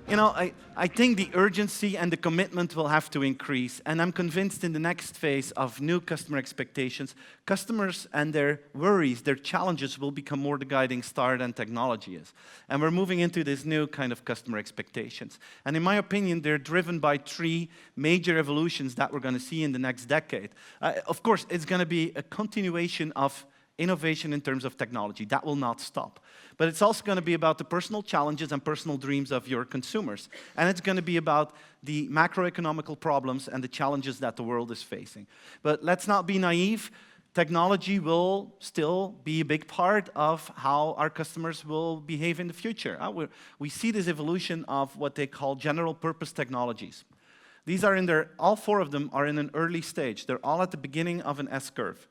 I think the urgency and the commitment will have to increase, and I'm convinced in the next phase of new customer expectations, customers and their worries, their challenges will become more the guiding star than technology is. And we're moving into this new kind of customer expectations. And in my opinion, they're driven by three major evolutions that we're going to see in the next decade. Of course, it's going to be a continuation of innovation in terms of technology. That will not stop. But it's also going to be about the personal challenges and personal dreams of your consumers. And it's going to be about the macroeconomical problems and the challenges that the world is facing. But let's not be naive. Technology will still be a big part of how our customers will behave in the future. We see this evolution of what they call general purpose technologies. These are all four of them are in an early stage. They're all at the beginning of an S-curve.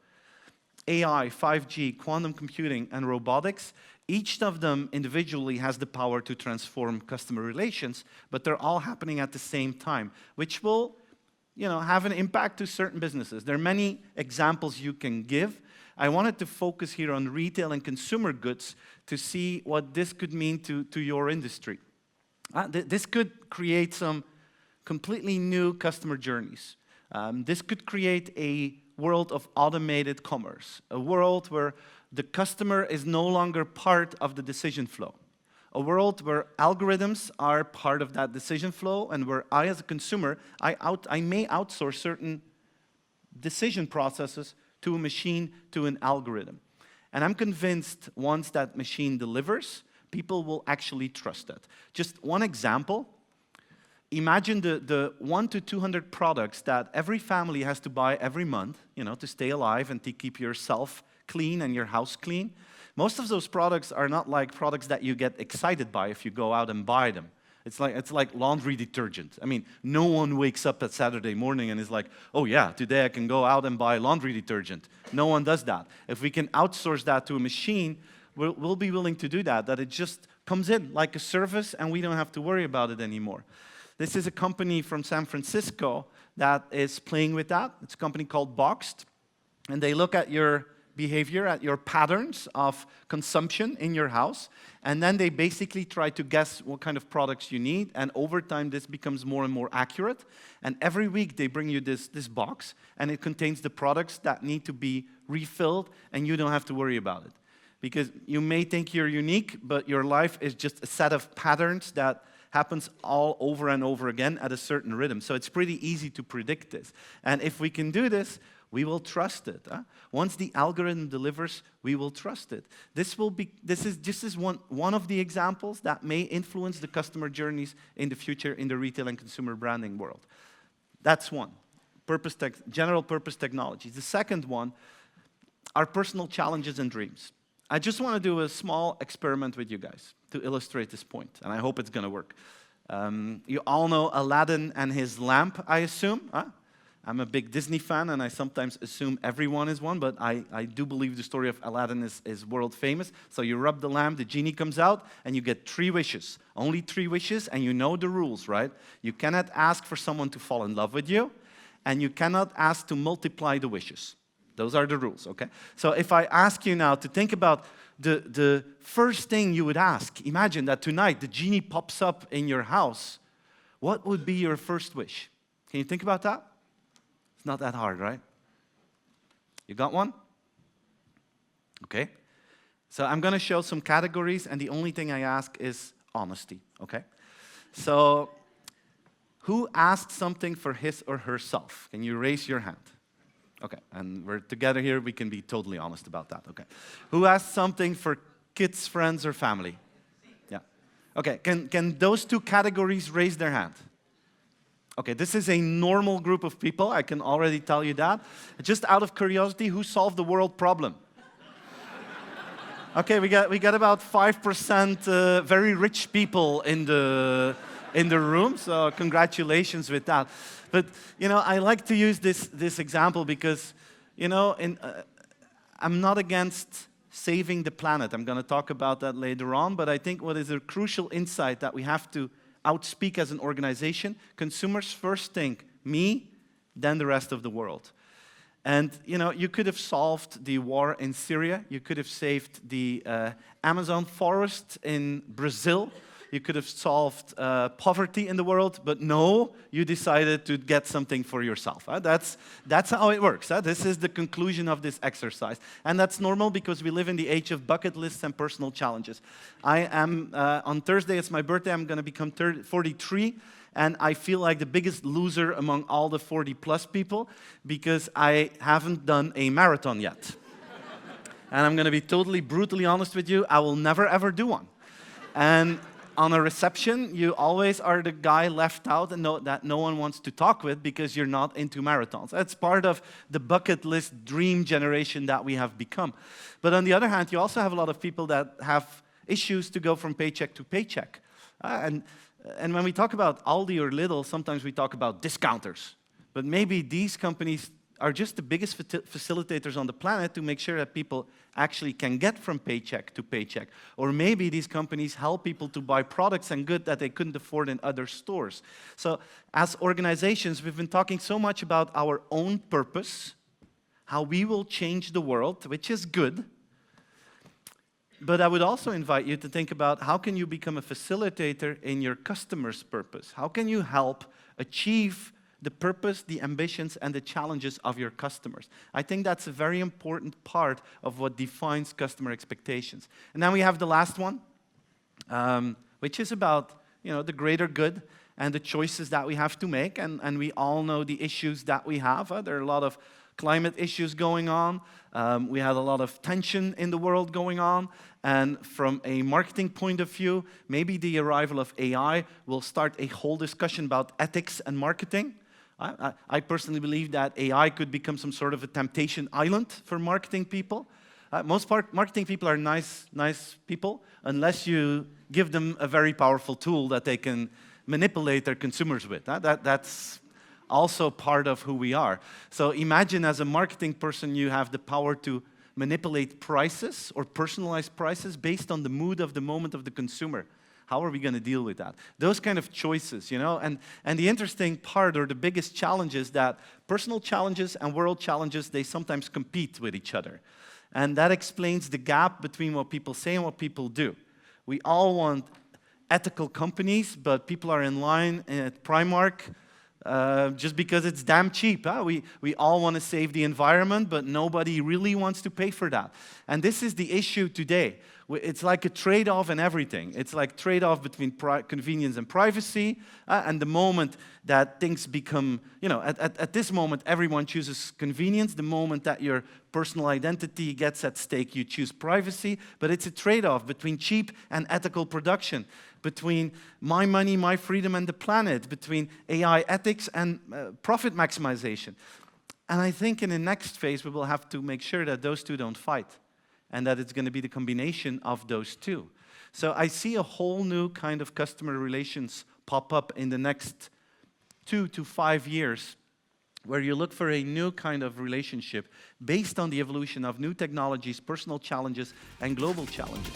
AI, 5G, quantum computing, and robotics, each of them individually has the power to transform customer relations, but they're all happening at the same time, which will, have an impact to certain businesses. There are many examples you can give. I wanted to focus here on retail and consumer goods to see what this could mean to your industry. This could create some completely new customer journeys. This could create a world of automated commerce, a world where the customer is no longer part of the decision flow, a world where algorithms are part of that decision flow, and where I, as a consumer, I may outsource certain decision processes to a machine, to an algorithm. And I'm convinced once that machine delivers, people will actually trust it. Just one example. Imagine the 100 to 200 products that every family has to buy every month, to stay alive and to keep yourself clean and your house clean. Most of those products are not like products that you get excited by if you go out and buy them. It's like laundry detergent. I mean, no one wakes up at Saturday morning and is like, oh yeah, today I can go out and buy laundry detergent. No one does that. If we can outsource that to a machine, we'll be willing to do that it just comes in like a service and we don't have to worry about it anymore. This is a company from San Francisco that is playing with that. It's a company called Boxed, and they look at your behavior, at your patterns of consumption in your house, and then they basically try to guess what kind of products you need, and over time this becomes more and more accurate. And every week they bring you this box, and it contains the products that need to be refilled, and you don't have to worry about it. Because you may think you're unique, but your life is just a set of patterns that happens all over and over again at a certain rhythm. So it's pretty easy to predict this. And if we can do this, we will trust it. Once the algorithm delivers, we will trust it. This is just one of the examples that may influence the customer journeys in the future in the retail and consumer branding world. That's one, general purpose technologies. The second one are personal challenges and dreams. I just want to do a small experiment with you guys to illustrate this point, and I hope it's going to work. You all know Aladdin and his lamp, I assume. I'm a big Disney fan, and I sometimes assume everyone is one, but I do believe the story of Aladdin is world famous. So you rub the lamp, the genie comes out, and you get 3 wishes. Only 3 wishes, and you know the rules, right? You cannot ask for someone to fall in love with you, and you cannot ask to multiply the wishes. Those are the rules, okay? So if I ask you now to think about the first thing you would ask, imagine that tonight the genie pops up in your house, what would be your first wish? Can you think about that? It's not that hard, right? You got one? Okay. So I'm going to show some categories, and the only thing I ask is honesty, okay? So who asked something for his or herself? Can you raise your hand? Okay, and we're together here, we can be totally honest about that, okay. Who asked something for kids, friends, or family? Yeah. Okay, can those 2 categories raise their hand? Okay, this is a normal group of people, I can already tell you that. Just out of curiosity, who solved the world problem? Okay, we got about 5% very rich people in the room, so congratulations with that. But, I like to use this example because, I'm not against saving the planet. I'm going to talk about that later on, but I think what is a crucial insight that we have to outspeak as an organization, consumers first think me, then the rest of the world. And, you could have solved the war in Syria. You could have saved the Amazon forest in Brazil. You could have solved poverty in the world, but no, you decided to get something for yourself. That's how it works. This is the conclusion of this exercise. And that's normal because we live in the age of bucket lists and personal challenges. I am, on Thursday, it's my birthday, I'm going to become 43. And I feel like the biggest loser among all the 40-plus people because I haven't done a marathon yet. And I'm going to be totally brutally honest with you, I will never, ever do one. And on a reception, you always are the guy left out and that no one wants to talk with because you're not into marathons. That's part of the bucket list dream generation that we have become. But on the other hand, you also have a lot of people that have issues to go from paycheck to paycheck. And when we talk about Aldi or Lidl, sometimes we talk about discounters. But maybe these companies are just the biggest facilitators on the planet to make sure that people actually can get from paycheck to paycheck. Or maybe these companies help people to buy products and goods that they couldn't afford in other stores. So as organizations, we've been talking so much about our own purpose, how we will change the world, which is good. But I would also invite you to think about how can you become a facilitator in your customer's purpose? How can you help achieve the purpose, the ambitions, and the challenges of your customers? I think that's a very important part of what defines customer expectations. And then we have the last one, which is about the greater good and the choices that we have to make. And we all know the issues that we have. There are a lot of climate issues going on. We had a lot of tension in the world going on. And from a marketing point of view, maybe the arrival of AI will start a whole discussion about ethics and marketing. I personally believe that AI could become some sort of a temptation island for marketing people. Most marketing people are nice people, unless you give them a very powerful tool that they can manipulate their consumers with. That's also part of who we are. So imagine as a marketing person, you have the power to manipulate prices or personalize prices based on the mood of the moment of the consumer. How are we going to deal with that? Those kind of choices, And the interesting part or the biggest challenge is that personal challenges and world challenges, they sometimes compete with each other. And that explains the gap between what people say and what people do. We all want ethical companies, but people are in line at Primark just because it's damn cheap. We all want to save the environment, but nobody really wants to pay for that. And this is the issue today. It's like a trade-off in everything. It's like trade-off between convenience and privacy. And the moment that things become, at this moment, everyone chooses convenience. The moment that your personal identity gets at stake, you choose privacy. But it's a trade-off between cheap and ethical production, between my money, my freedom, and the planet, between AI ethics and profit maximization. And I think in the next phase, we will have to make sure that those two don't fight, and that it's going to be the combination of those two. So I see a whole new kind of customer relations pop up in the next 2 to 5 years, where you look for a new kind of relationship based on the evolution of new technologies, personal challenges, and global challenges.